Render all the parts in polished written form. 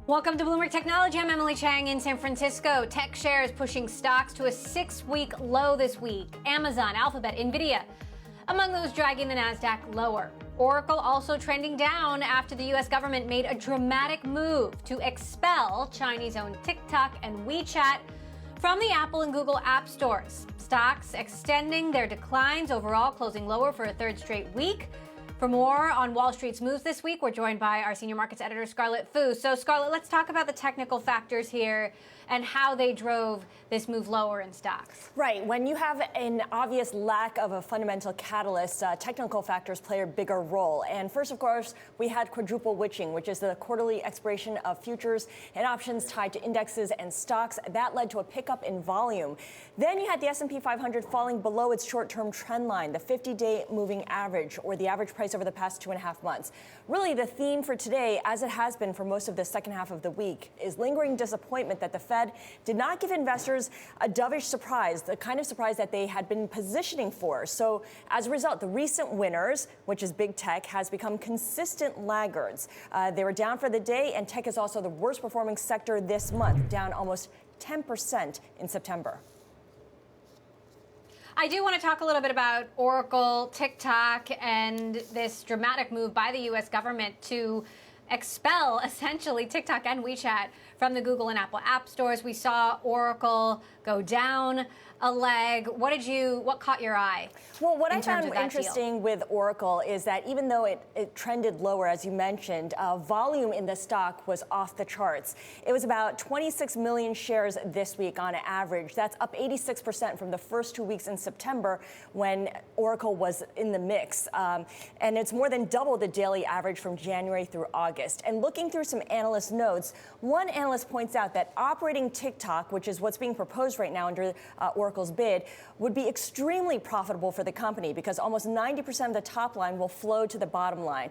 Welcome to Bloomberg Technology. I'm Emily Chang in San Francisco. Tech shares pushing stocks to a 6-week low this week. Amazon, Alphabet, Nvidia, among those dragging the Nasdaq lower. Oracle also trending down after the U.S. government made a dramatic move to expel Chinese-owned TikTok and WeChat from the Apple and Google app stores. Stocks extending their declines overall, closing lower for a third straight week. For more on Wall Street's moves this week, we're joined by our senior markets editor, Scarlett Fu. So, Scarlett, let's talk about the technical factors here and how they drove this move lower in stocks. Right. When you have an obvious lack of a fundamental catalyst, technical factors play a bigger role. And first, of course, we had quadruple witching, which is the quarterly expiration of futures and options tied to indexes and stocks. That led to a pickup in volume. Then you had the S&P 500 falling below its short-term trend line, the 50-day moving average, or the average price over the past 2.5 months. Really, the theme for today, as it has been for most of the second half of the week, is lingering disappointment that the Fed did not give investors a dovish surprise, the kind of surprise that they had been positioning for. So as a result, the recent winners, which is big tech, has become consistent laggards. They were down for the day, and tech is also the worst performing sector this month, down almost 10% in September. I do want to talk a little bit about Oracle, TikTok, and this dramatic move by the U.S. government to expel, essentially, TikTok and WeChat from the Google and Apple app stores. We saw Oracle go down a leg. What caught your eye? Well, what I found interesting with Oracle is that even though it trended lower, as you mentioned, volume in the stock was off the charts. It was about 26 million shares this week on average. That's up 86% from the first 2 weeks in September when Oracle was in the mix. And it's more than double the daily average from January through August. And looking through some analyst notes, one analyst points out that operating TikTok, which is what's being proposed right now under Oracle's bid, would be extremely profitable for the company because almost 90% of the top line will flow to the bottom line.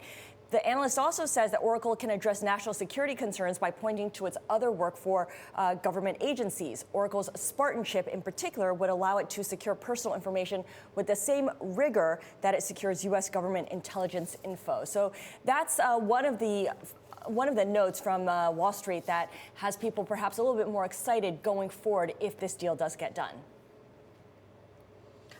The analyst also says that Oracle can address national security concerns by pointing to its other work for government agencies. Oracle's Spartan chip in particular would allow it to secure personal information with the same rigor that it secures U.S. government intelligence info. So that's one of the notes from Wall Street that has people perhaps a little bit more excited going forward if this deal does get done.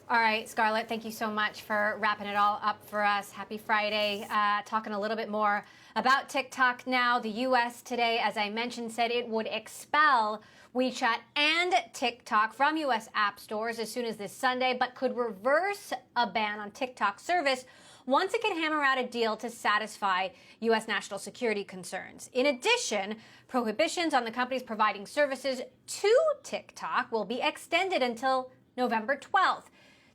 All right, Scarlett, thank you so much for wrapping it all up for us. Happy Friday. Talking a little bit more about TikTok now. The U.S. today, as I mentioned, said it would expel WeChat and TikTok from U.S. app stores as soon as this Sunday, but could reverse a ban on TikTok service once it can hammer out a deal to satisfy U.S. national security concerns. In addition, prohibitions on the companies providing services to TikTok will be extended until November 12th.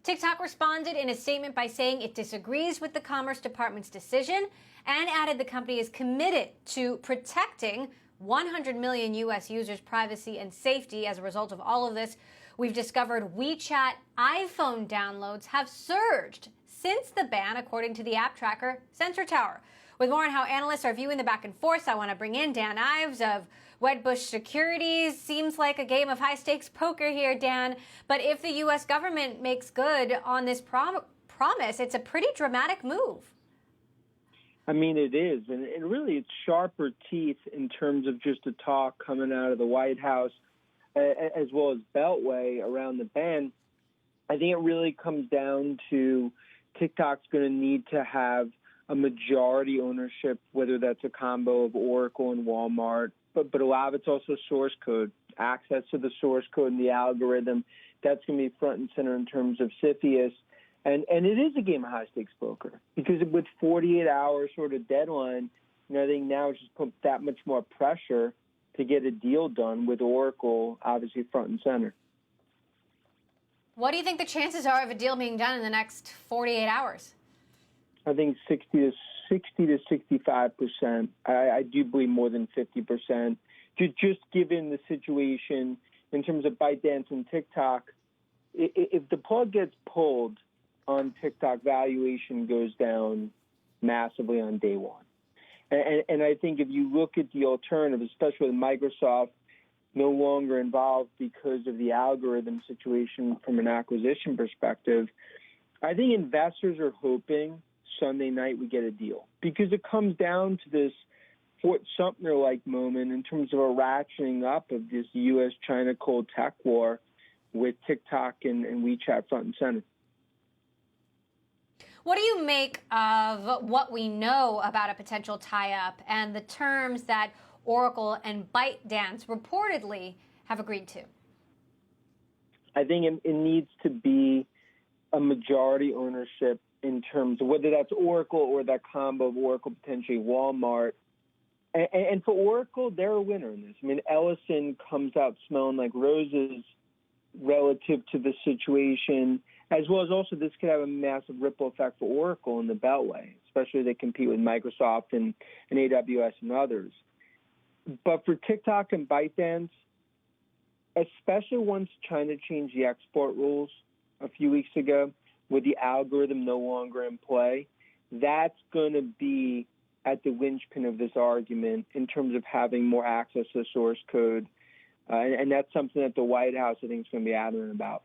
TikTok responded in a statement by saying it disagrees with the Commerce Department's decision and added the company is committed to protecting 100 million U.S. users' privacy and safety. As a result of all of this, we've discovered WeChat iPhone downloads have surged since the ban, according to the app tracker Sensor Tower. With more on how analysts are viewing the back and forth, I want to bring in Dan Ives of Wedbush Securities. Seems like a game of high-stakes poker here, Dan. But if the U.S. government makes good on this promise, it's a pretty dramatic move. I mean, it is. And really, it's sharper teeth in terms of just the talk coming out of the White House, as well as Beltway around the ban. I think it really comes down to TikTok's going to need to have a majority ownership, whether that's a combo of Oracle and Walmart, but a lot of it's also source code, access to the source code and the algorithm. That's going to be front and center in terms of CFIUS. And it is a game of high-stakes poker because with 48-hour sort of deadline, I think now it's just put that much more pressure to get a deal done with Oracle, obviously front and center. What do you think the chances are of a deal being done in the next 48 hours? I think 60 to 65%. I do believe more than 50%. Just given the situation in terms of ByteDance and TikTok, if the plug gets pulled on TikTok, valuation goes down massively on day one. And I think if you look at the alternative, especially with Microsoft no longer involved because of the algorithm situation from an acquisition perspective, I think investors are hoping Sunday night we get a deal because it comes down to this Fort Sumter-like moment in terms of a ratcheting up of this U.S.-China cold tech war with TikTok and WeChat front and center. What do you make of what we know about a potential tie-up and the terms that Oracle and ByteDance reportedly have agreed to? I think it needs to be a majority ownership in terms of whether that's Oracle or that combo of Oracle, potentially Walmart. And for Oracle, they're a winner in this. I mean, Ellison comes out smelling like roses relative to the situation, as well as also this could have a massive ripple effect for Oracle in the Beltway, especially as they compete with Microsoft and AWS and others. But for TikTok and ByteDance, especially once China changed the export rules a few weeks ago with the algorithm no longer in play, that's going to be at the linchpin of this argument in terms of having more access to source code. And that's something that the White House, I think, is going to be adamant about.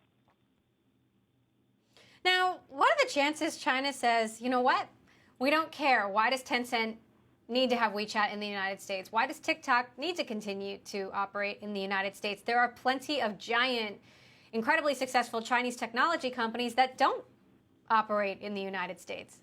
Now, what are the chances China says, you know what, we don't care. Why does Tencent need to have WeChat in the United States? Why does TikTok need to continue to operate in the United States? There are plenty of giant, incredibly successful Chinese technology companies that don't operate in the United States.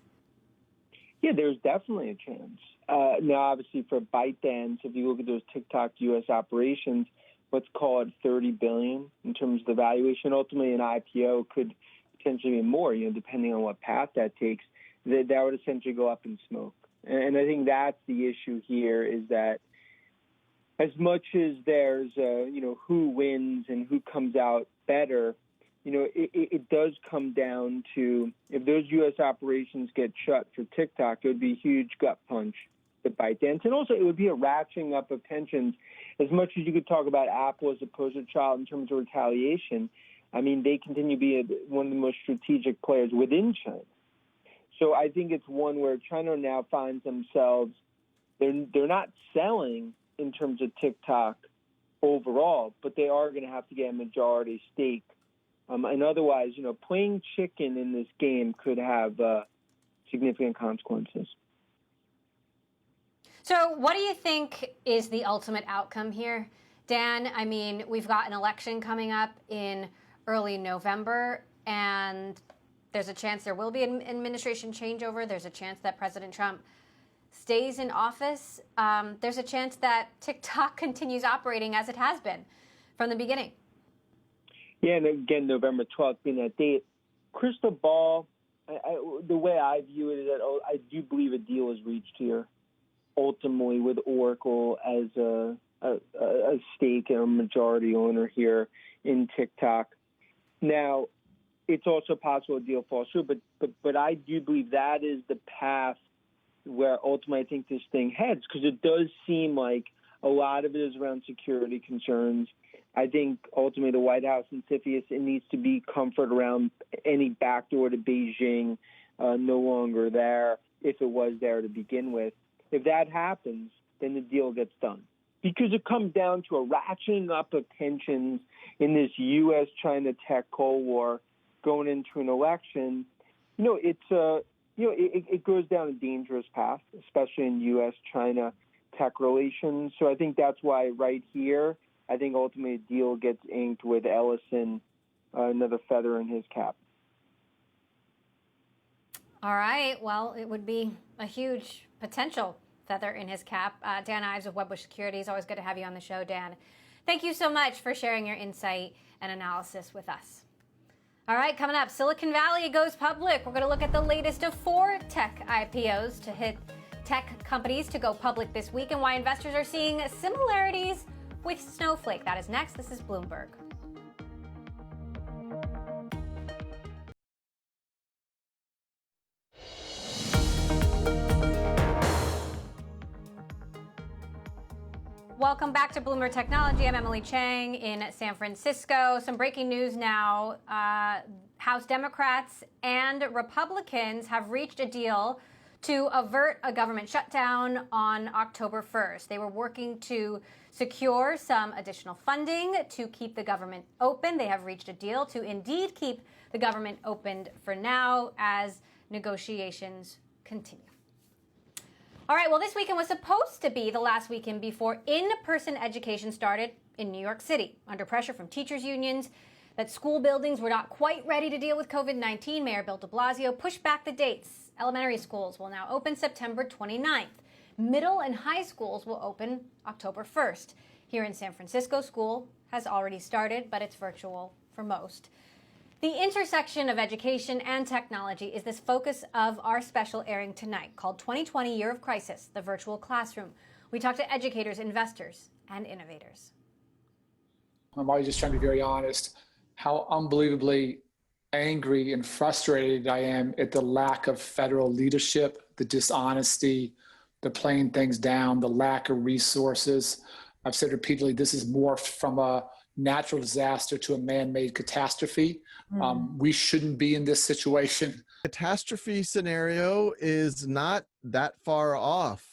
Yeah, there's definitely a chance. Now, obviously, for ByteDance, if you look at those TikTok U.S. operations, let's call it $30 billion in terms of the valuation. Ultimately, an IPO could potentially be more, depending on what path that takes. That would essentially go up in smoke. And I think that's the issue here, is that as much as there's, who wins and who comes out better, it does come down to, if those U.S. operations get shut for TikTok, it would be a huge gut punch to ByteDance. And also, it would be a ratcheting up of tensions. As much as you could talk about Apple as a poster child in terms of retaliation, I mean, they continue to be one of the most strategic players within China. So I think it's one where China now finds themselves, they're not selling in terms of TikTok overall, but they are going to have to get a majority stake. And otherwise, playing chicken in this game could have significant consequences. So what do you think is the ultimate outcome here, Dan? I mean, we've got an election coming up in early November, and there's a chance there will be an administration changeover. There's a chance that President Trump stays in office. There's a chance that TikTok continues operating as it has been from the beginning. Yeah, and again, November 12th being that date. Crystal ball, the way I view it is that I do believe a deal is reached here, ultimately with Oracle as a stake and a majority owner here in TikTok. Now, it's also possible a deal falls through, but I do believe that is the path where ultimately I think this thing heads, because it does seem like a lot of it is around security concerns. I think ultimately the White House and CFIUS, it needs to be comfort around any backdoor to Beijing no longer there, if it was there to begin with. If that happens, then the deal gets done. Because it comes down to a ratcheting up of tensions in this U.S.-China tech Cold War going into an election. It goes down a dangerous path, especially in U.S.-China tech relations. So I think that's why right here, I think ultimately a deal gets inked with Ellison, another feather in his cap. All right. Well, it would be a huge potential feather in his cap. Dan Ives of Wedbush Securities. Always good to have you on the show, Dan. Thank you so much for sharing your insight and analysis with us. All right, coming up, Silicon Valley goes public. We're going to look at the latest of 4 tech IPOs to hit tech companies to go public this week, and why investors are seeing similarities with Snowflake. That is next. This is Bloomberg. Welcome back to Bloomberg Technology. I'm Emily Chang in San Francisco. Some breaking news now. House Democrats and Republicans have reached a deal to avert a government shutdown on October 1st. They were working to secure some additional funding to keep the government open. They have reached a deal to indeed keep the government opened for now as negotiations continue. All right, well, this weekend was supposed to be the last weekend before in-person education started in New York City. Under pressure from teachers' unions that school buildings were not quite ready to deal with COVID-19, Mayor Bill de Blasio pushed back the dates. Elementary schools will now open September 29th. Middle and high schools will open October 1st. Here in San Francisco, school has already started, but it's virtual for most. The intersection of education and technology is this focus of our special airing tonight called 2020 Year of Crisis, the Virtual Classroom. We talk to educators, investors, and innovators. I'm always just trying to be very honest, how unbelievably angry and frustrated I am at the lack of federal leadership, the dishonesty, the playing things down, the lack of resources. I've said repeatedly, this is morphed from a natural disaster to a man-made catastrophe. We shouldn't be in this situation. Catastrophe scenario is not that far off.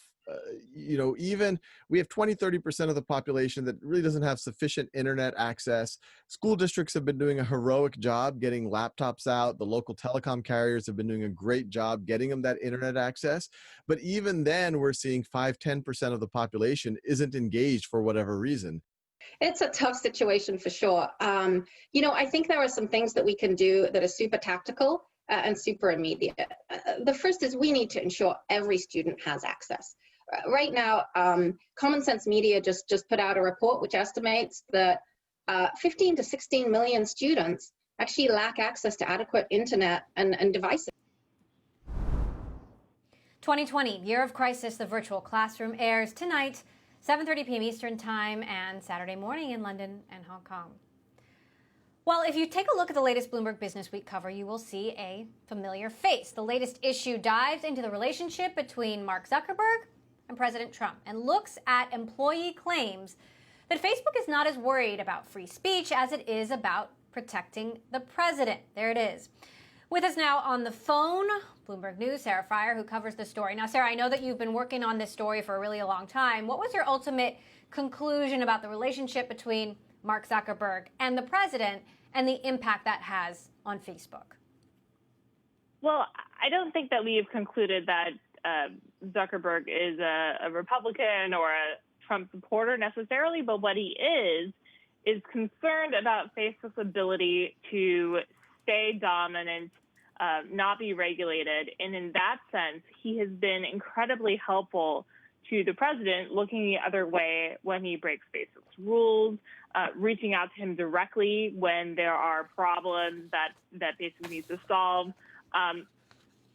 Even we have 20-30% of the population that really doesn't have sufficient internet access. School districts have been doing a heroic job getting laptops out. The local telecom carriers have been doing a great job getting them that internet access. But even then, we're seeing 5-10% of the population isn't engaged for whatever reason. It's a tough situation for sure. I think there are some things that we can do that are super tactical and super immediate. The first is we need to ensure every student has access. Right now, Common Sense Media just put out a report which estimates that 15 to 16 million students actually lack access to adequate internet and devices. 2020 Year of Crisis, the Virtual Classroom airs tonight, 7:30 p.m. Eastern Time, and Saturday morning in London and Hong Kong. Well, if you take a look at the latest Bloomberg Business Week cover, you will see a familiar face. The latest issue dives into the relationship between Mark Zuckerberg and President Trump and looks at employee claims that Facebook is not as worried about free speech as it is about protecting the president. There it is. With us now on the phone, Bloomberg News, Sarah Frier, who covers the story. Now, Sarah, I know that you've been working on this story for a really long time. What was your ultimate conclusion about the relationship between Mark Zuckerberg and the president and the impact that has on Facebook? Well, I don't think that we have concluded that Zuckerberg is a Republican or a Trump supporter necessarily, but what he is concerned about Facebook's ability to stay dominant, not be regulated. And in that sense, he has been incredibly helpful to the president, looking the other way when he breaks Facebook's rules, reaching out to him directly when there are problems that Facebook needs to solve.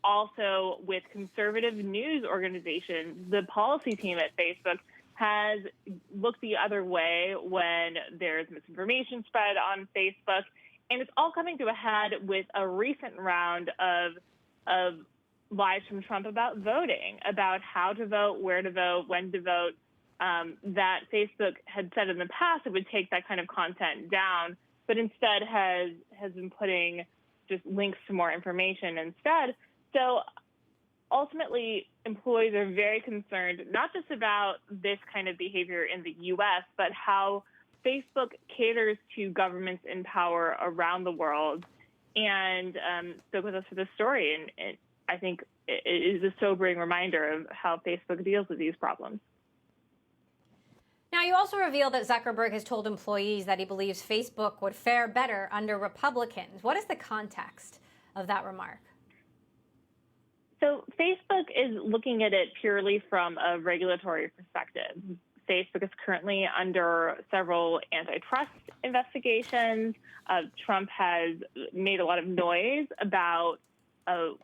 Also, with conservative news organizations, the policy team at Facebook has looked the other way when there's misinformation spread on Facebook. And it's all coming to a head with a recent round of lies from Trump about voting, about how to vote, where to vote, when to vote, that Facebook had said in the past it would take that kind of content down, but instead has been putting just links to more information instead. So ultimately, employees are very concerned, not just about this kind of behavior in the U.S., but how Facebook caters to governments in power around the world, and spoke with us for this story. And I think it is a sobering reminder of how Facebook deals with these problems. Now, you also revealed that Zuckerberg has told employees that he believes Facebook would fare better under Republicans. What is the context of that remark? So Facebook is looking at it purely from a regulatory perspective. Facebook is currently under several antitrust investigations. Trump has made a lot of noise about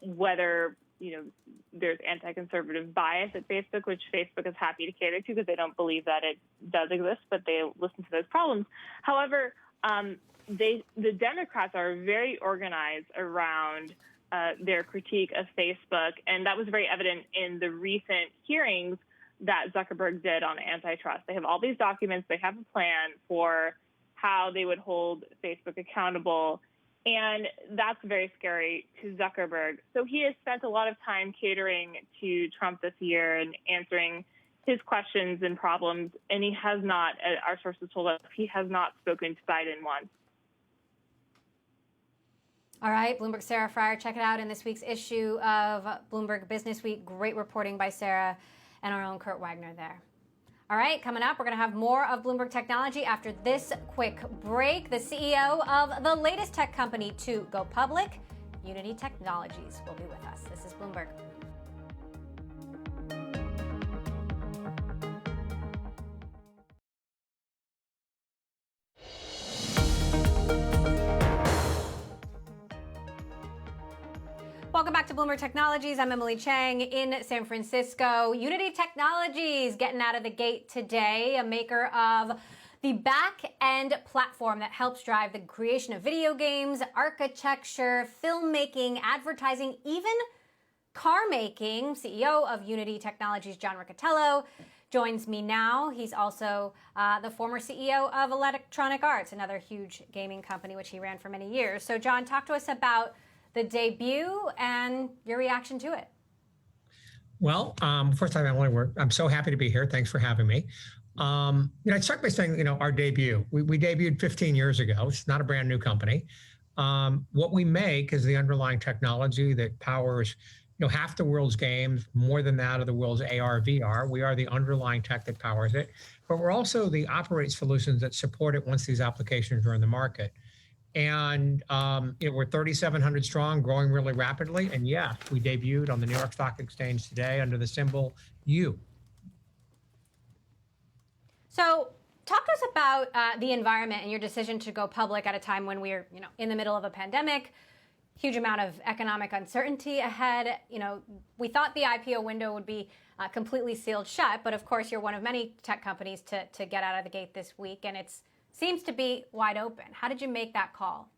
whether there's anti-conservative bias at Facebook, which Facebook is happy to cater to because they don't believe that it does exist, but they listen to those problems. However, the Democrats are very organized around their critique of Facebook, and that was very evident in the recent hearings that Zuckerberg did on antitrust. They have all these documents. They have a plan for how they would hold Facebook accountable, and that's very scary to Zuckerberg. So he has spent a lot of time catering to Trump this year and answering his questions and problems, and he has not, our sources told us, he has not spoken to Biden once. All right, Bloomberg Sarah Frier, check it out in this week's issue of Bloomberg Business Week. Great reporting by Sarah. and our own Kurt Wagner there. All right, coming up, we're going to have more of Bloomberg Technology after this quick break. The CEO of the latest tech company to go public, Unity Technologies, will be with us. This is Bloomberg. Welcome back to Bloomberg Technologies. I'm Emily Chang in San Francisco. Unity Technologies getting out of the gate today, a maker of the back-end platform that helps drive the creation of video games, architecture, filmmaking, advertising, even car making. CEO of Unity Technologies, John RICCITIELLO, joins me now. He's also the former CEO of Electronic Arts, another huge gaming company which he ran for many years. So John, talk to us about the debut and your reaction to it. Well, first time, Emily, I'm so happy to be here. Thanks for having me. I'd start by saying, our debut. We debuted 15 years ago. It's not a brand new company. What we make is the underlying technology that powers, half the world's games, more than that of the world's AR, VR. We are the underlying tech that powers it, but we're also the operate solutions that support it once these applications are in the market. And we're 3,700 strong, growing really rapidly. And yeah, we debuted on the New York Stock Exchange today under the symbol U. So talk to us about the environment and your decision to go public at a time when we're in the middle of a pandemic, huge amount of economic uncertainty ahead. We thought the IPO window would be completely sealed shut, but of course you're one of many tech companies to get out of the gate this week, and it's seems to be wide open. How did you make that call?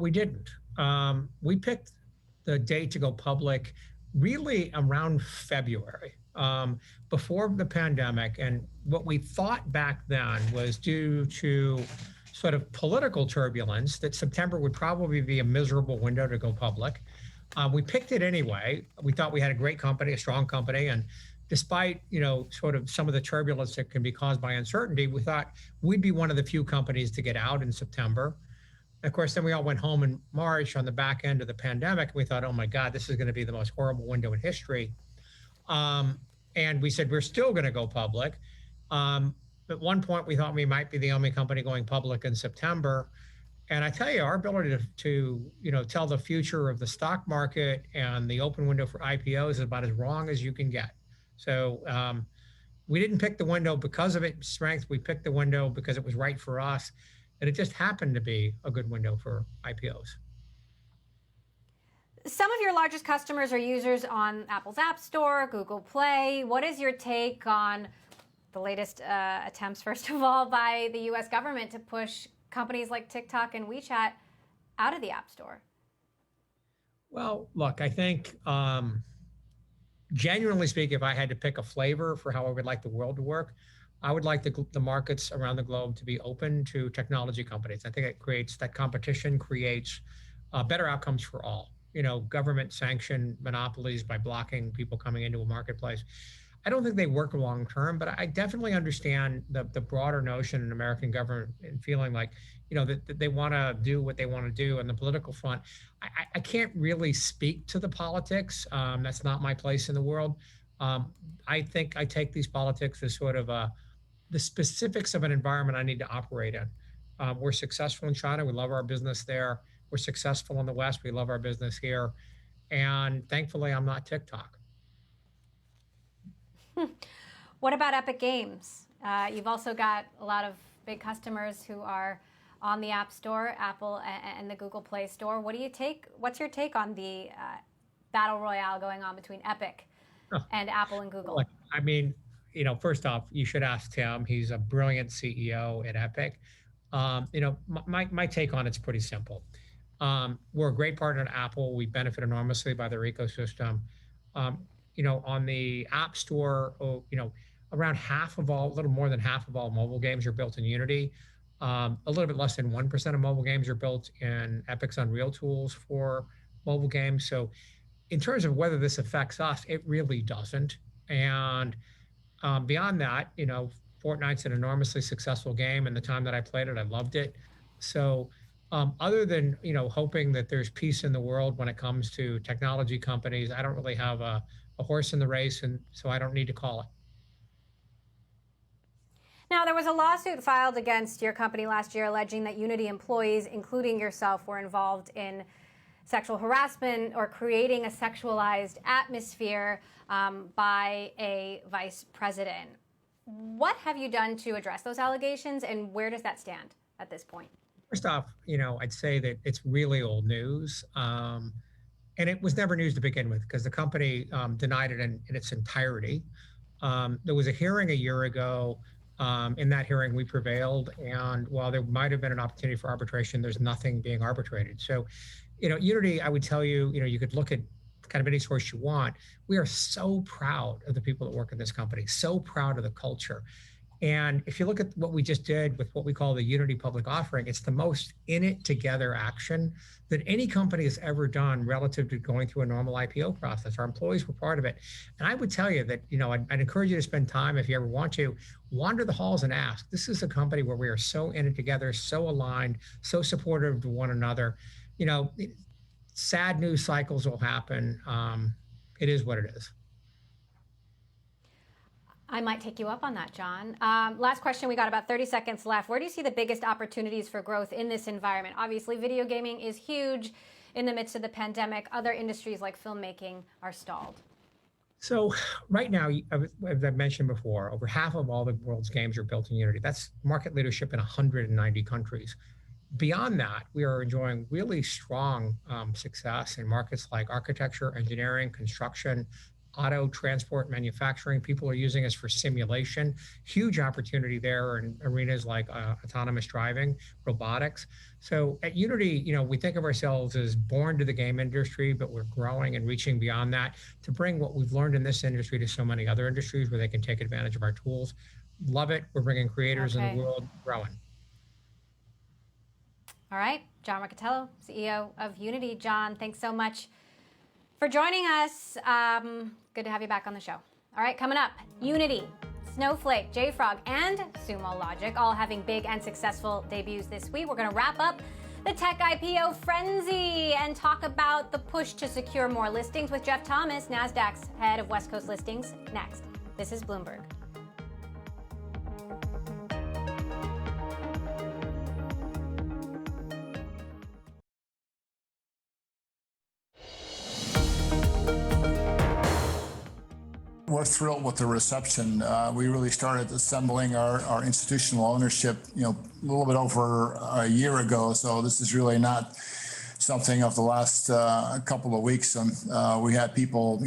We didn't. We picked the date to go public really around February, before the pandemic. And what we thought back then was due to sort of political turbulence that September would probably be a miserable window to go public. We picked it anyway. We thought we had a great company, a strong company, and despite, sort of some of the turbulence that can be caused by uncertainty, we thought we'd be one of the few companies to get out in September. And of course, then we all went home in March on the back end of the pandemic. We thought, oh my God, this is going to be the most horrible window in history. And we said, we're still going to go public. At one point, we thought we might be the only company going public in September. And I tell you, our ability to tell the future of the stock market and the open window for IPOs is about as wrong as you can get. So we didn't pick the window because of its strength. We picked the window because it was right for us. And it just happened to be a good window for IPOs. Some of your largest customers are users on Apple's App Store, Google Play. What is your take on the latest attempts, first of all, by the U.S. government to push companies like TikTok and WeChat out of the App Store? Well, look, I think genuinely speaking, if I had to pick a flavor for how I would like the world to work, I would like the markets around the globe to be open to technology companies. I think it creates, that competition creates better outcomes for all. Government sanctioned monopolies by blocking people coming into a marketplace. I don't think they work long term, but I definitely understand the broader notion in American government and feeling like, that they want to do what they want to do on the political front. I can't really speak to the politics. That's not my place in the world. I think I take these politics as sort of the specifics of an environment I need to operate in. We're successful in China. We love our business there. We're successful in the West. We love our business here. And thankfully, I'm not TikTok. What about Epic Games? You've also got a lot of big customers who are on the App Store, Apple and the Google Play Store. What's your take on the battle royale going on between Epic and Apple and Google? Look, I mean, first off, you should ask Tim. He's a brilliant CEO at Epic. My take on it's pretty simple. We're a great partner to Apple. We benefit enormously by their ecosystem. On the App Store, around a little more than half of all mobile games are built in Unity. A little bit less than 1% of mobile games are built in Epic's Unreal tools for mobile games. So in terms of whether this affects us, it really doesn't. And beyond that, Fortnite's an enormously successful game. And the time that I played it, I loved it. So Other than, hoping that there's peace in the world when it comes to technology companies, I don't really have a horse in the race, and so I don't need to call it. Now, there was a lawsuit filed against your company last year alleging that Unity employees, including yourself, were involved in sexual harassment or creating a sexualized atmosphere by a vice president. What have you done to address those allegations, and where does that stand at this point? First off, I'd say that it's really old news. And it was never news to begin with because the company denied it in its entirety. There was a hearing a year ago. In that hearing, we prevailed. And while there might have been an opportunity for arbitration, there's nothing being arbitrated. So, Unity, I would tell you, you could look at kind of any source you want. We are so proud of the people that work in this company, so proud of the culture. And if you look at what we just did with what we call the Unity public offering, it's the most in it together action that any company has ever done relative to going through a normal IPO process. Our employees were part of it. And I would tell you that, I'd encourage you to spend time, if you ever want to, wander the halls and ask. This is a company where we are so in it together, so aligned, so supportive of one another. Sad news cycles will happen. It is what it is. I might take you up on that, John. Last question, we got about 30 seconds left. Where do you see the biggest opportunities for growth in this environment? Obviously, video gaming is huge in the midst of the pandemic. Other industries like filmmaking are stalled. So right now, as I've mentioned before, over half of all the world's games are built in Unity. That's market leadership in 190 countries. Beyond that, we are enjoying really strong success in markets like architecture, engineering, construction, auto, transport, manufacturing. People are using us for simulation. Huge opportunity there in arenas like autonomous driving, robotics. So at Unity, we think of ourselves as born to the game industry, but we're growing and reaching beyond that to bring what we've learned in this industry to so many other industries where they can take advantage of our tools. Love it. We're bringing creators in the world, growing. All right. John RICCITIELLO, CEO of Unity. John, thanks so much for joining us. Good to have you back on the show. All right, coming up, Unity, Snowflake, JFrog, and Sumo Logic all having big and successful debuts this week. We're going to wrap up the tech IPO frenzy and talk about the push to secure more listings with Jeff Thomas, NASDAQ's head of West Coast listings, next. This is Bloomberg. We're thrilled with the reception. We really started assembling our institutional ownership, a little bit over a year ago. So this is really not something of the last couple of weeks. We had people,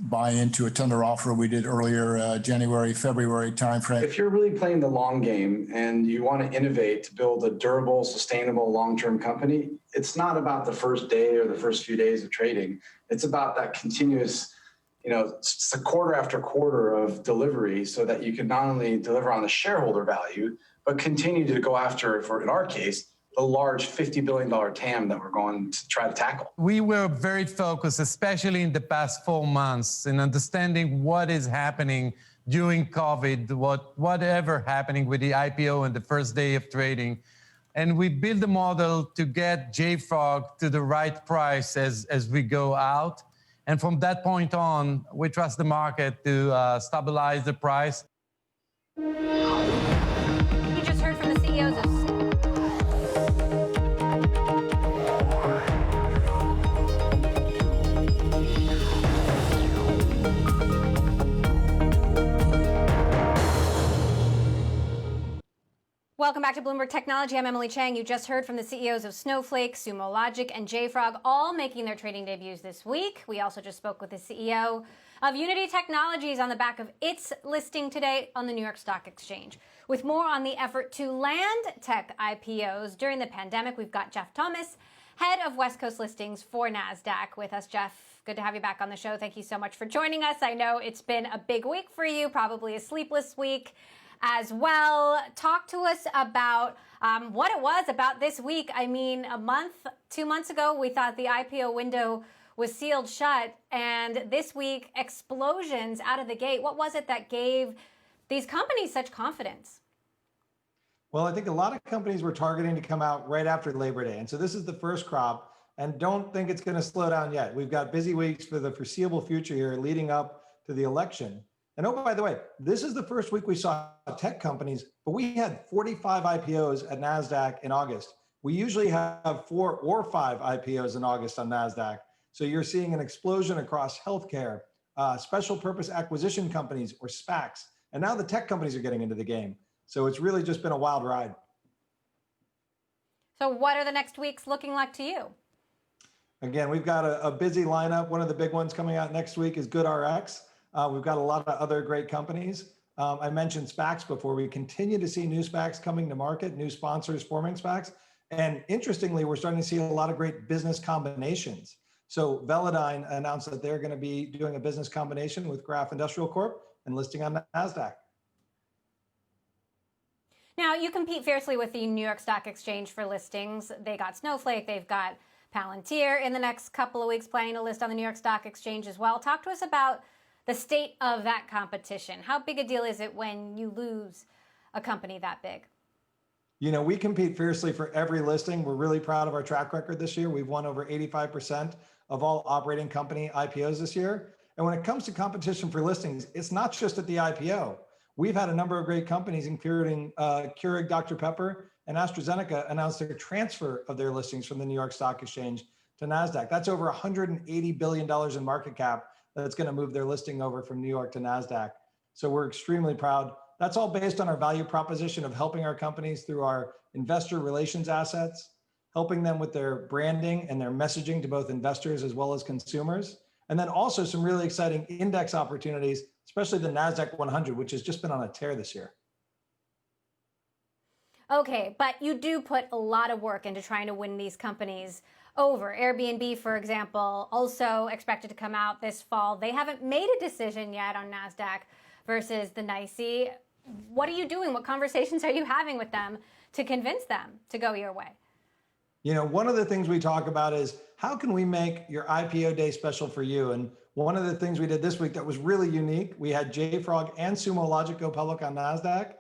buy into a tender offer we did earlier, January, February timeframe. If you're really playing the long game and you want to innovate to build a durable, sustainable, long-term company, it's not about the first day or the first few days of trading. It's about that continuous quarter after quarter of delivery so that you can not only deliver on the shareholder value, but continue to go after, in our case, the large $50 billion TAM that we're going to try to tackle. We were very focused, especially in the past 4 months, in understanding what is happening during COVID, whatever happening with the IPO and the first day of trading. And we built a model to get JFrog to the right price as we go out. And from that point on, we trust the market to stabilize the price. You just heard from the CEOs of... Welcome back to Bloomberg Technology. I'm Emily Chang. You just heard from the CEOs of Snowflake, Sumo Logic, and JFrog, all making their trading debuts this week. We also just spoke with the CEO of Unity Technologies on the back of its listing today on the New York Stock Exchange. With more on the effort to land tech IPOs during the pandemic, we've got Jeff Thomas, head of West Coast listings for NASDAQ, with us. Jeff, good to have you back on the show. Thank you so much for joining us. I know it's been a big week for you, probably a sleepless week as well. Talk to us about what it was about this week. I mean, 2 months ago, we thought the IPO window was sealed shut, and this week, explosions out of the gate. What was it that gave these companies such confidence? Well, I think a lot of companies were targeting to come out right after Labor Day. And so this is the first crop, and don't think it's going to slow down yet. We've got busy weeks for the foreseeable future here leading up to the election. And oh, by the way, this is the first week we saw tech companies, but we had 45 IPOs at NASDAQ in August. We usually have 4 or 5 IPOs in August on NASDAQ. So you're seeing an explosion across healthcare, special purpose acquisition companies or SPACs. And now the tech companies are getting into the game. So it's really just been a wild ride. So what are the next weeks looking like to you? Again, we've got a busy lineup. One of the big ones coming out next week is GoodRx. We've got a lot of other great companies. I mentioned SPACs before. We continue to see new SPACs coming to market, new sponsors forming SPACs. And interestingly, we're starting to see a lot of great business combinations. So Velodyne announced that they're going to be doing a business combination with Graph Industrial Corp and listing on NASDAQ. Now, you compete fiercely with the New York Stock Exchange for listings. They got Snowflake, they've got Palantir in the next couple of weeks planning to list on the New York Stock Exchange as well. Talk to us about the state of that competition. How big a deal is it when you lose a company that big? You know, we compete fiercely for every listing. We're really proud of our track record this year. We've won over 85% of all operating company IPOs this year. And when it comes to competition for listings, it's not just at the IPO. We've had a number of great companies, including Keurig Dr. Pepper and AstraZeneca, announce their transfer of their listings from the New York Stock Exchange to NASDAQ. That's over $180 billion in market cap that's going to move their listing over from New York to NASDAQ. So we're extremely proud. That's all based on our value proposition of helping our companies through our investor relations assets, helping them with their branding and their messaging to both investors as well as consumers. And then also some really exciting index opportunities, especially the NASDAQ 100, which has just been on a tear this year. Okay, but you do put a lot of work into trying to win these companies over. Airbnb, for example, also expected to come out this fall. They haven't made a decision yet on NASDAQ versus the NYSE. What are you doing? What conversations are you having with them to convince them to go your way? You know, one of the things we talk about is how can we make your IPO day special for you? And one of the things we did this week that was really unique, we had JFrog and Sumo Logic go public on NASDAQ.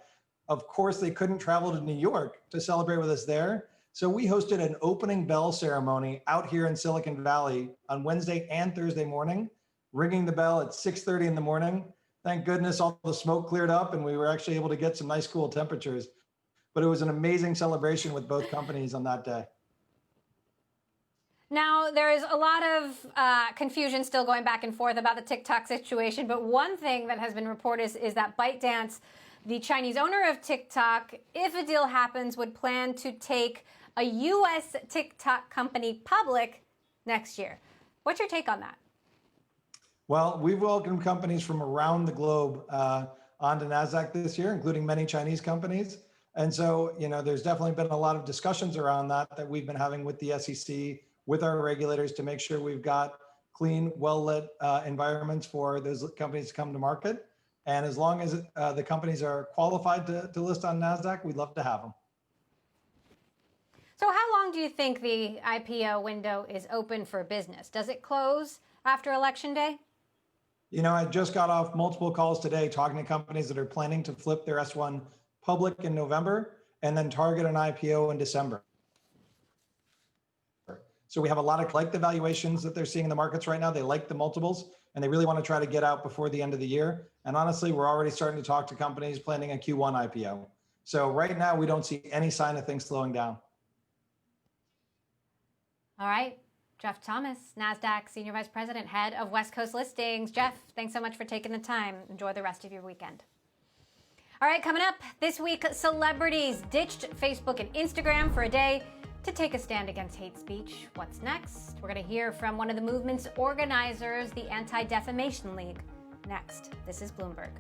Of course, they couldn't travel to New York to celebrate with us there. So we hosted an opening bell ceremony out here in Silicon Valley on Wednesday and Thursday morning, ringing the bell at 6:30 in the morning. Thank goodness all the smoke cleared up and we were actually able to get some nice cool temperatures. But it was an amazing celebration with both companies on that day. Now, there is a lot of confusion still going back and forth about the TikTok situation, but one thing that has been reported is that ByteDance, the Chinese owner of TikTok, if a deal happens, would plan to take a U.S. TikTok company public next year. What's your take on that? Well, we've welcomed companies from around the globe onto NASDAQ this year, including many Chinese companies. And so, you know, there's definitely been a lot of discussions around that we've been having with the SEC, with our regulators to make sure we've got clean, well-lit environments for those companies to come to market. And as long as the companies are qualified to list on NASDAQ, we'd love to have them. So how long do you think the IPO window is open for business? Does it close after Election Day? You know, I just got off multiple calls today talking to companies that are planning to flip their S1 public in November and then target an IPO in December. So we have a lot of like the valuations that they're seeing in the markets right now. They like the multiples and they really want to try to get out before the end of the year. And honestly, we're already starting to talk to companies planning a Q1 IPO. So right now we don't see any sign of things slowing down. All right. Jeff Thomas, NASDAQ Senior Vice President, Head of West Coast Listings. Jeff, thanks so much for taking the time. Enjoy the rest of your weekend. All right, coming up this week, celebrities ditched Facebook and Instagram for a day to take a stand against hate speech. What's next? We're going to hear from one of the movement's organizers, the Anti-Defamation League. Next, this is Bloomberg.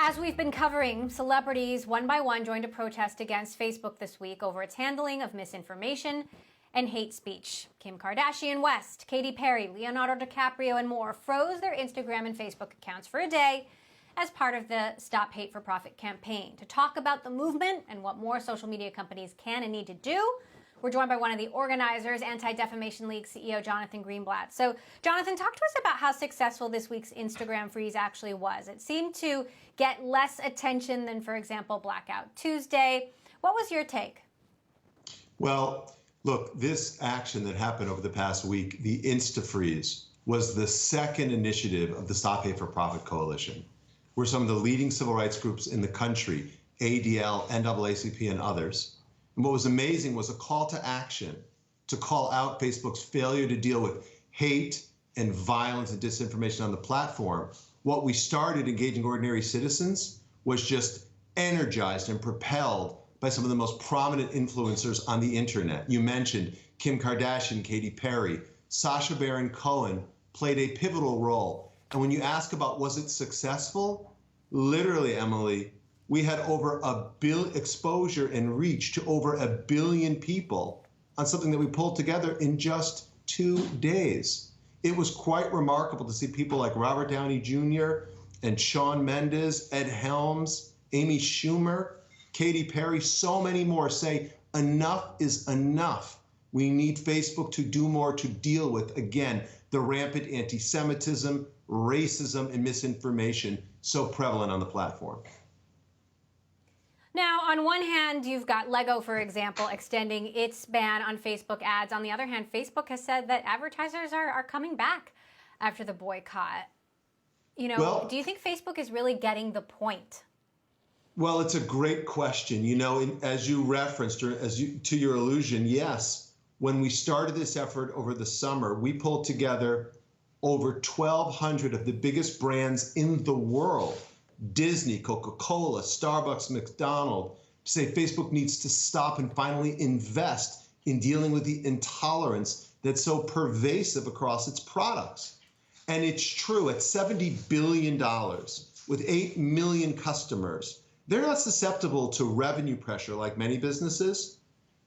As we've been covering, celebrities one by one joined a protest against Facebook this week over its handling of misinformation and hate speech. Kim Kardashian West, Katy Perry, Leonardo DiCaprio, and more froze their Instagram and Facebook accounts for a day as part of the Stop Hate for Profit campaign. To talk about the movement and what more social media companies can and need to do, We're joined by one of the organizers, Anti-Defamation League CEO Jonathan Greenblatt. So, Jonathan, talk to us about how successful this week's Instagram freeze actually was. It seemed to get less attention than, for example, Blackout Tuesday. What was your take? Well, look, this action that happened over the past week, the Insta-freeze, was the second initiative of the Stop Hate for Profit Coalition, where some of the leading civil rights groups in the country, ADL, NAACP, and others. And what was amazing was a call to action to call out Facebook's failure to deal with hate and violence and disinformation on the platform. What we started engaging ordinary citizens was just energized and propelled by some of the most prominent influencers on the internet. You mentioned Kim Kardashian, Katy Perry, Sacha Baron Cohen played a pivotal role. And when you ask about was it successful, literally, Emily, we had over a billion exposure and reach to over 1 billion people on something that we pulled together in just 2 days. It was quite remarkable to see people like Robert Downey Jr. and Shawn Mendes, Ed Helms, Amy Schumer, Katy Perry, so many more say enough is enough. We need Facebook to do more to deal with, again, the rampant anti-Semitism, racism, and misinformation so prevalent on the platform. Now, on one hand, you've got Lego, for example, extending its ban on Facebook ads. On the other hand, Facebook has said that advertisers are coming back after the boycott. You know, well, do you think Facebook is really getting the point? Well, it's a great question. You know, as you referenced, or to your allusion, yes, when we started this effort over the summer, we pulled together over 1,200 of the biggest brands in the world, Disney, Coca-Cola, Starbucks, McDonald's, to say Facebook needs to stop and finally invest in dealing with the intolerance that's so pervasive across its products. And it's true, at $70 billion, with 8 million customers, they're not susceptible to revenue pressure like many businesses.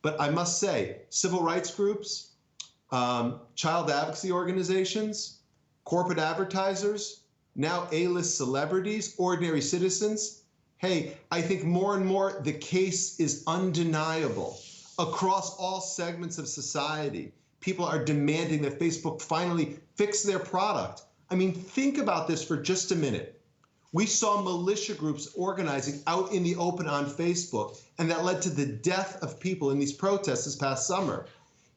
But I must say, civil rights groups, child advocacy organizations, corporate advertisers, now A-list celebrities, ordinary citizens, hey, I think more and more the case is undeniable. Across all segments of society, people are demanding that Facebook finally fix their product. I mean, think about this for just a minute. We saw militia groups organizing out in the open on Facebook, and that led to the death of people in these protests this past summer.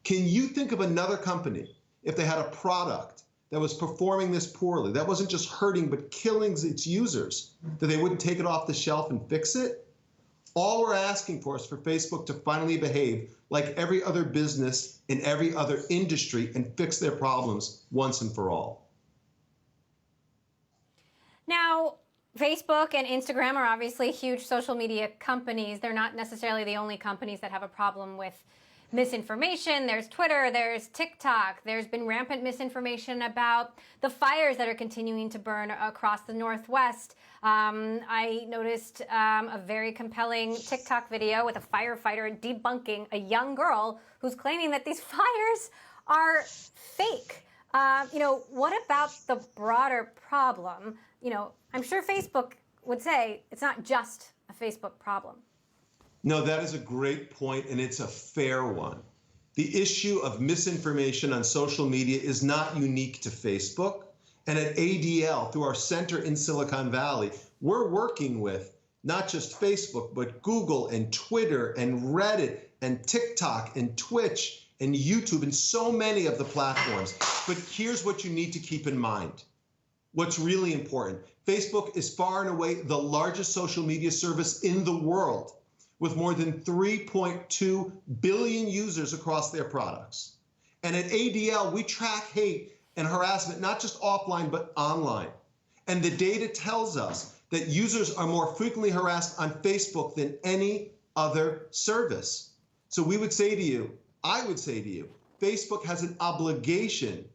Can you think of another company, if they had a product that was performing this poorly, that wasn't just hurting but killing its users, that they wouldn't take it off the shelf and fix it? All we're asking for is for Facebook to finally behave like every other business in every other industry and fix their problems once and for all. Now, Facebook and Instagram are obviously huge social media companies. They're not necessarily the only companies that have a problem with misinformation. There's Twitter, there's TikTok. There's been rampant misinformation about the fires that are continuing to burn across the Northwest. I noticed a very compelling TikTok video with a firefighter debunking a young girl who's claiming that these fires are fake. You know, what about the broader problem? You know, I'm sure Facebook would say it's not just a Facebook problem. No, that is a great point, and it's a fair one. The issue of misinformation on social media is not unique to Facebook. And at ADL, through our center in Silicon Valley, we're working with not just Facebook, but Google and Twitter and Reddit and TikTok and Twitch and YouTube and so many of the platforms. But here's what you need to keep in mind. What's really important. Facebook is far and away the largest social media service in the world, with more than 3.2 billion users across their products. And at ADL, we track hate and harassment, not just offline, but online. And the data tells us that users are more frequently harassed on Facebook than any other service. So we would say to you, I would say to you, Facebook has an obligation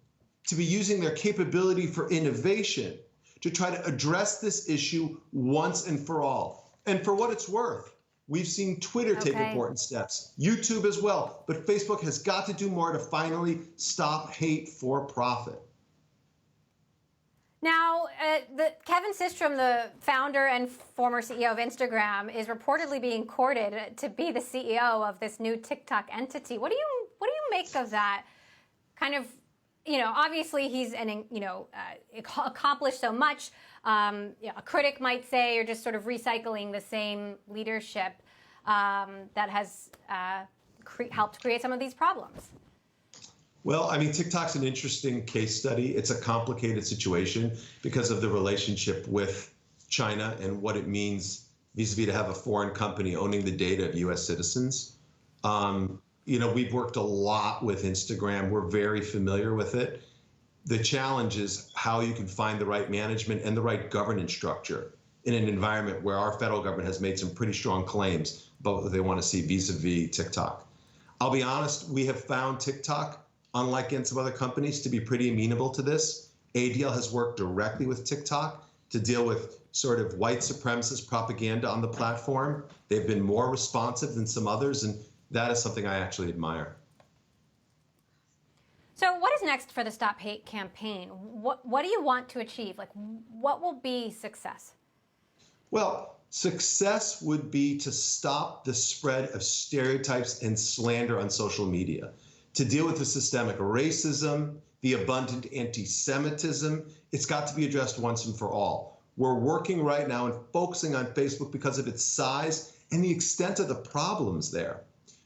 to be using their capability for innovation to try to address this issue once and for all. And for what it's worth, we've seen Twitter take important steps, YouTube as well, but Facebook has got to do more to finally stop hate for profit. Now, Kevin Systrom, the founder and former CEO of Instagram, is reportedly being courted to be the CEO of this new TikTok entity. What do you make of that? Kind of, obviously he's accomplished so much. A critic might say you're just sort of recycling the same leadership that has helped create some of these problems. Well, I mean, TikTok's an interesting case study. It's a complicated situation because of the relationship with China and what it means vis-a-vis to have a foreign company owning the data of U.S. citizens. We've worked a lot with Instagram. We're very familiar with it. The challenge is how you can find the right management and the right governance structure in an environment where our federal government has made some pretty strong claims about what they want to see vis-a-vis TikTok. I'll be honest, we have found TikTok, unlike in some other companies, to be pretty amenable to this. ADL has worked directly with TikTok to deal with sort of white supremacist propaganda on the platform. They've been more responsive than some others, and that is something I actually admire. So what is next for the Stop Hate campaign? What do you want to achieve? Like, what will be success? Well, success would be to stop the spread of stereotypes and slander on social media, to deal with the systemic racism, the abundant anti-Semitism. It's got to be addressed once and for all. We're working right now and focusing on Facebook because of its size and the extent of the problems there.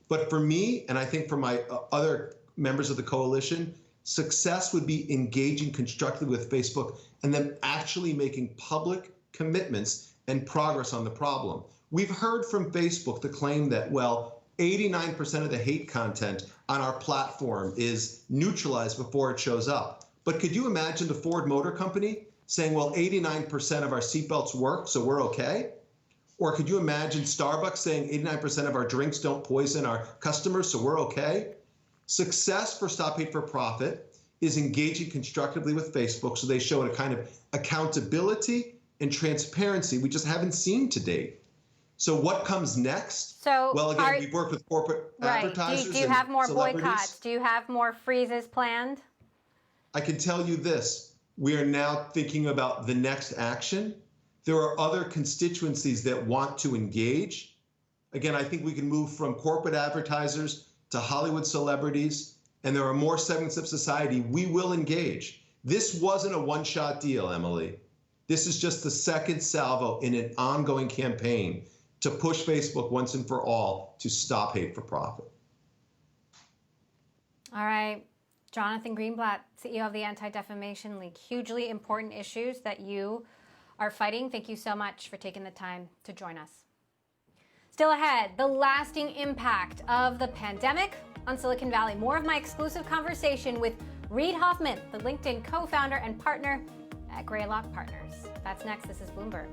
But for me, and I think for my other members of the coalition, success would be engaging constructively with Facebook and then actually making public commitments and progress on the problem. We've heard from Facebook the claim that, well, 89% of the hate content on our platform is neutralized before it shows up. But could you imagine the Ford Motor Company saying, well, 89% of our seatbelts work, so we're okay? Or could you imagine Starbucks saying 89% of our drinks don't poison our customers, so we're okay? Success for Stop Hate for Profit is engaging constructively with Facebook so they show a kind of accountability and transparency we just haven't seen to date. So what comes next? So, well, again, we've worked with corporate advertisers. Do you have more celebrities. boycotts? Do you have more freezes planned? I can tell you this. We are now thinking about the next action. There are other constituencies that want to engage. Again, I think we can move from corporate advertisers to Hollywood celebrities, and there are more segments of society we will engage. This wasn't a one-shot deal, Emily. This is just the second salvo in an ongoing campaign to push Facebook once and for all to stop hate for profit. All right. Jonathan Greenblatt, CEO of the Anti-Defamation League. Hugely important issues that you are fighting. Thank you so much for taking the time to join us. Still ahead, the lasting impact of the pandemic on Silicon Valley. More of my exclusive conversation with Reid Hoffman, the LinkedIn co-founder and partner at Greylock Partners. That's next. This is Bloomberg.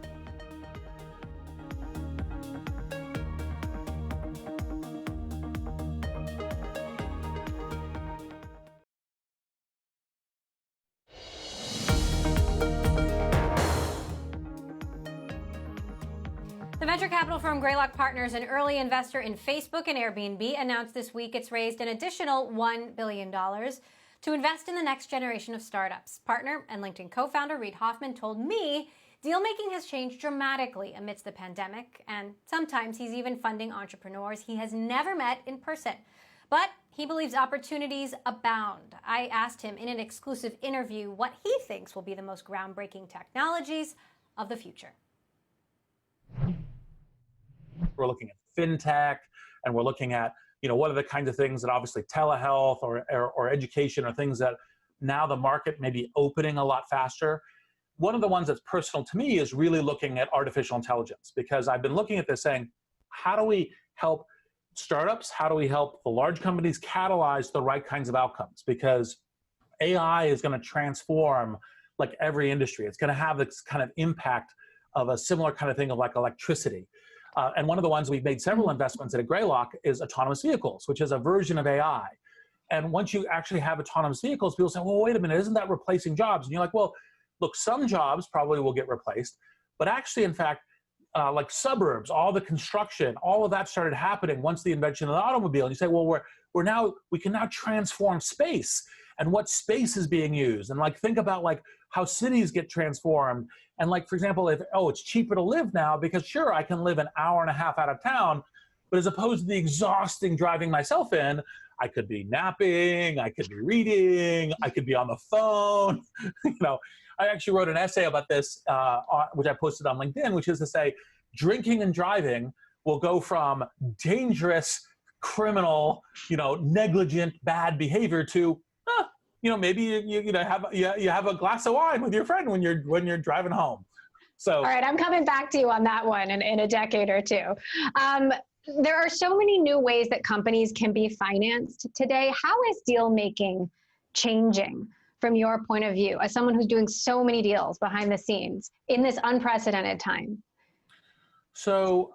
The venture capital firm Greylock Partners, an early investor in Facebook and Airbnb, announced this week it's raised an additional $1 billion to invest in the next generation of startups. Partner and LinkedIn co-founder Reid Hoffman told me deal-making has changed dramatically amidst the pandemic, and sometimes he's even funding entrepreneurs he has never met in person. But he believes opportunities abound. I asked him in an exclusive interview what he thinks will be the most groundbreaking technologies of the future. We're looking at fintech, and we're looking at, what are the kinds of things that obviously telehealth or education are things that now the market may be opening a lot faster. One of the ones that's personal to me is really looking at artificial intelligence, because I've been looking at this saying, how do we help startups? How do we help the large companies catalyze the right kinds of outcomes? Because AI is going to transform like every industry. It's going to have this kind of impact of a similar kind of thing of like electricity. And one of the ones we've made several investments at Greylock is autonomous vehicles, which is a version of AI. And once you actually have autonomous vehicles, people say, well, wait a minute, isn't that replacing jobs? And you're like, well, look, some jobs probably will get replaced, but actually, in fact, like suburbs, all the construction, all of that started happening once the invention of the automobile. And you say, well, we can now transform space and what space is being used. And like, think about like how cities get transformed. And like, for example, if, oh, it's cheaper to live now because sure, I can live an hour and a half out of town, but as opposed to the exhausting driving myself in, I could be napping, I could be reading, I could be on the phone. You know, I actually wrote an essay about this, which I posted on LinkedIn, which is to say, drinking and driving will go from dangerous, criminal, you know, negligent, bad behavior to, you know, maybe you have a glass of wine with your friend when you're driving home. So, all right, I'm coming back to you on that one in a decade or two. There are so many new ways that companies can be financed today. How is deal making changing from your point of view, as someone who's doing so many deals behind the scenes in this unprecedented time? So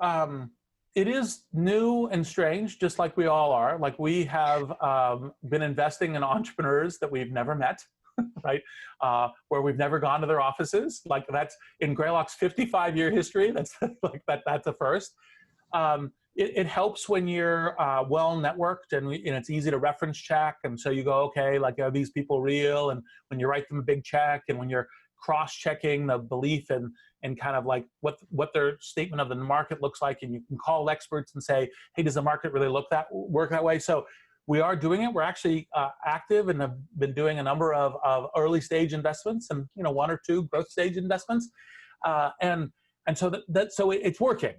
it is new and strange, just like we all are. Like, we have been investing in entrepreneurs that we've never met, right? Where we've never gone to their offices. Like, that's in Greylock's 55-year history. That's like that's a first. It helps when you're well networked and it's easy to reference check. And so you go, okay, like, are these people real? And when you write them a big check and when you're cross-checking the belief and kind of like what their statement of the market looks like, and you can call experts and say, hey, does the market really work that way? So we are doing it. We're actually active and have been doing a number of early stage investments and, you know, 1 or 2 growth stage investments. And so so it's working.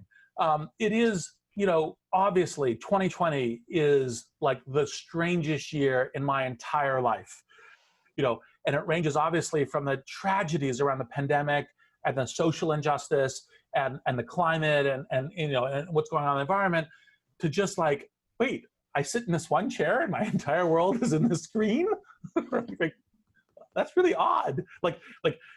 It is, you know, obviously 2020 is like the strangest year in my entire life, you know, and it ranges obviously from the tragedies around the pandemic and the social injustice and the climate and you know, and what's going on in the environment, to just like, wait, I sit in this one chair and my entire world is in the screen? Like, that's really odd. Like,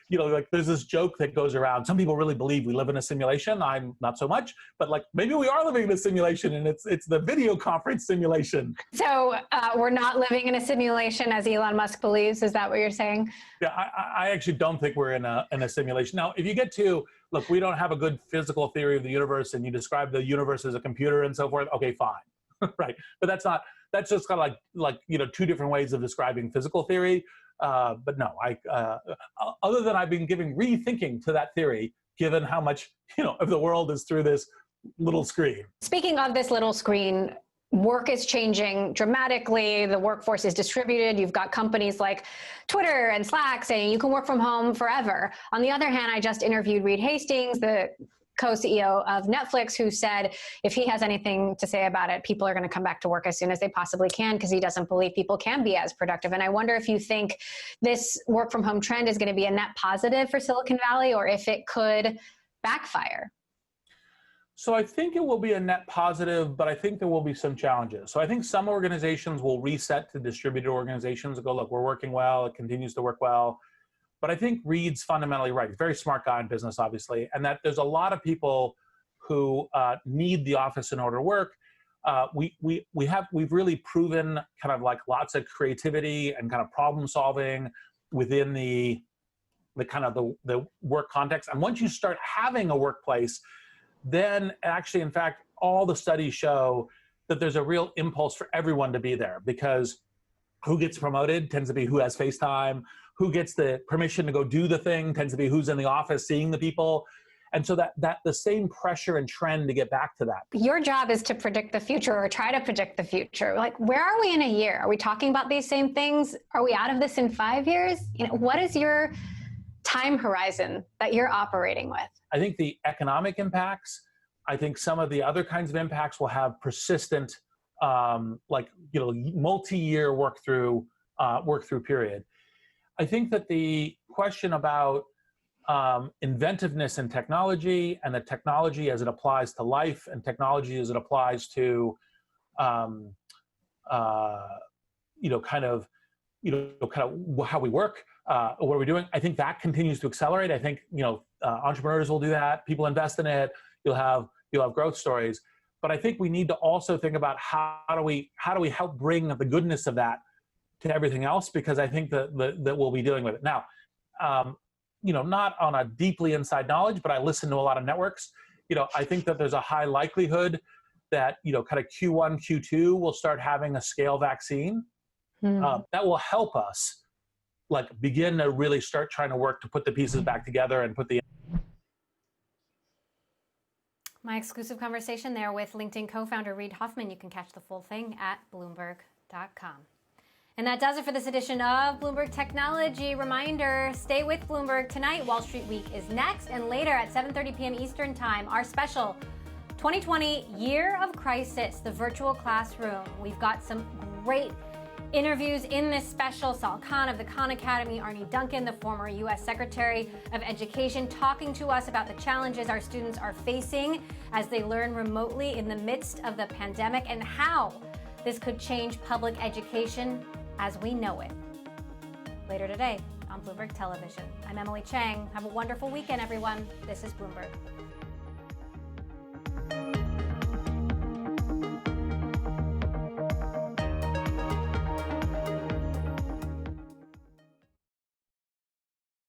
you know, like, there's this joke that goes around. Some people really believe we live in a simulation. I'm not so much, but like, maybe we are living in a simulation, and it's the video conference simulation. So we're not living in a simulation, as Elon Musk believes. Is that what you're saying? Yeah, I actually don't think we're in a simulation. Now, if you get to, look, we don't have a good physical theory of the universe, and you describe the universe as a computer and so forth. Okay, fine, right? But that's just kind of like, you know, 2 different ways of describing physical theory. But no, other than I've been giving rethinking to that theory, given how much, you know, of the world is through this little screen. Speaking of this little screen, work is changing dramatically. The workforce is distributed. You've got companies like Twitter and Slack saying you can work from home forever. On the other hand, I just interviewed Reed Hastings, the co-CEO of Netflix, who said if he has anything to say about it, people are going to come back to work as soon as they possibly can, because he doesn't believe people can be as productive. And I wonder if you think this work from home trend is going to be a net positive for Silicon Valley, or if it could backfire. So I think it will be a net positive, but I think there will be some challenges. So I think some organizations will reset to distributed organizations and go, look, we're working well, it continues to work well. But I think Reed's fundamentally right. He's a very smart guy in business, obviously, and that there's a lot of people who need the office in order to work. We've really proven kind of like lots of creativity and kind of problem solving within the kind of the work context. And once you start having a workplace, then actually, in fact, all the studies show that there's a real impulse for everyone to be there, because who gets promoted tends to be who has face time. Who gets the permission to go do the thing tends to be who's in the office seeing the people. And so that the same pressure and trend to get back to that. Your job is to predict the future, or try to predict the future. Like, where are we in a year? Are we talking about these same things? Are we out of this in 5 years? You know, what is your time horizon that you're operating with? I think the economic impacts, I think some of the other kinds of impacts will have persistent, like, you know, multi-year work through period. I think that the question about inventiveness in technology, and the technology as it applies to life, and technology as it applies to, you know, kind of how we work, what are we doing? I think that continues to accelerate. I think, you know, entrepreneurs will do that. People invest in it. You'll have growth stories. But I think we need to also think about how do we help bring the goodness of that to everything else, because I think that we'll be dealing with it. Now, you know, not on a deeply inside knowledge, but I listen to a lot of networks. You know, I think that there's a high likelihood that, you know, kind of Q1, Q2, we'll start having a scale vaccine. That will help us like begin to really start trying to work to put the pieces back together and put the My exclusive conversation there with LinkedIn co-founder Reid Hoffman. You can catch the full thing at Bloomberg.com. And that does it for this edition of Bloomberg Technology. Reminder, stay with Bloomberg tonight. Wall Street Week is next. And later at 7:30 p.m. Eastern Time, our special 2020 Year of Crisis, the virtual classroom. We've got some great interviews in this special. Sal Khan of the Khan Academy, Arnie Duncan, the former U.S. Secretary of Education, talking to us about the challenges our students are facing as they learn remotely in the midst of the pandemic and how this could change public education as we know it. Later today on Bloomberg Television. I'm Emily Chang. Have a wonderful weekend, everyone. This is Bloomberg.